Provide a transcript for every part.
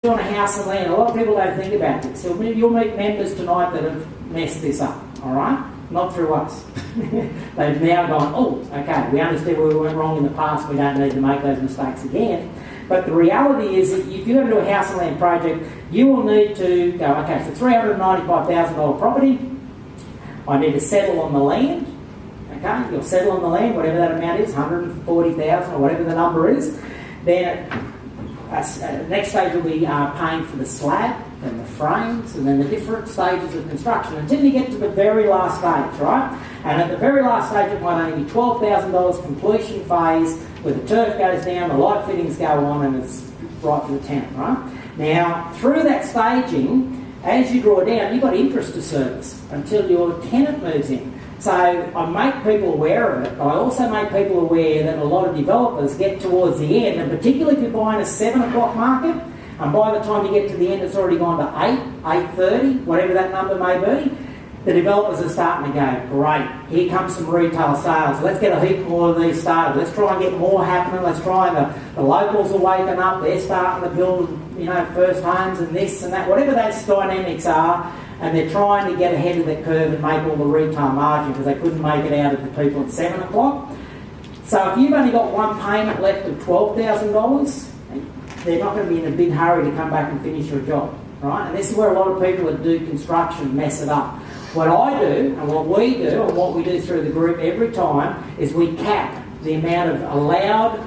on a house and land, a lot of people don't think about this. So you'll meet members tonight that have messed this up, all right? Not through us. They've now gone, oh, okay, we understand where we went wrong in the past, we don't need to make those mistakes again. But the reality is that if you're going to do a house and land project, you will need to go, okay, so $395,000 property, I need to settle on the land, okay? You'll settle on the land, whatever that amount is, 140,000 or whatever the number is. Then next stage will be paying for the slab and the frames and then the different stages of construction until you get to the very last stage, right? And at the very last stage it might only be $12,000 completion phase where the turf goes down, the light fittings go on and it's right for the tenant, right? Now, through that staging, as you draw down, you've got interest to service until your tenant moves in. So I make people aware of it, but I also make people aware that a lot of developers get towards the end, and particularly if you're buying a 7 o'clock market, and by the time you get to the end it's already gone to 8:30, whatever that number may be, the developers are starting to go, great, here comes some retail sales, let's get a heap more of these started, let's try and get more happening, let's try and the locals are waking up, they're starting to build, first homes and this and that, whatever those dynamics are, and they're trying to get ahead of the curve and make all the retail margin because they couldn't make it out of the people at 7 o'clock. So if you've only got one payment left of $12,000, they're not going to be in a big hurry to come back and finish your job, right? And this is where a lot of people that do construction mess it up. What I do, and what we do, and what we do through the group every time, is we cap the amount of allowed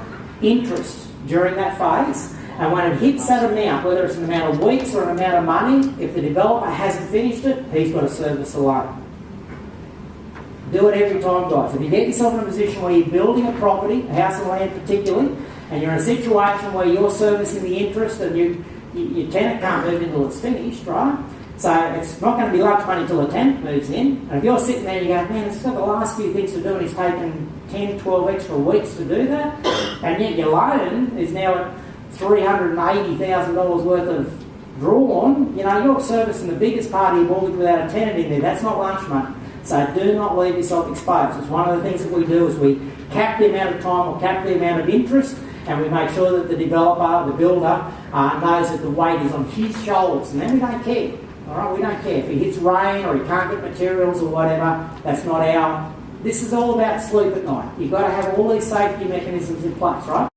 interest during that phase. And when it hits that amount, whether it's an amount of weeks or an amount of money, if the developer hasn't finished it, he's got to service a loan. Do it every time, guys. If you get yourself in a position where you're building a property, a house and land particularly, and you're in a situation where you're servicing the interest and your tenant can't move until it's finished, right? So it's not going to be lunch money until the tenant moves in. And if you're sitting there and you go, man, it's got the last few things to do and it's taken 10, 12 extra weeks to do that, and yet your loan is now at $380,000 worth of drawn, you're servicing the biggest part of your mortgage without a tenant in there. That's not lunch money. So do not leave yourself exposed. It's one of the things that we do is we cap the amount of time or cap the amount of interest, and we make sure that the developer, the builder, knows that the weight is on his shoulders, and then we don't care. All right, we don't care if he hits rain or he can't get materials or whatever. That's not our. This is all about sleep at night. You've got to have all these safety mechanisms in place, right?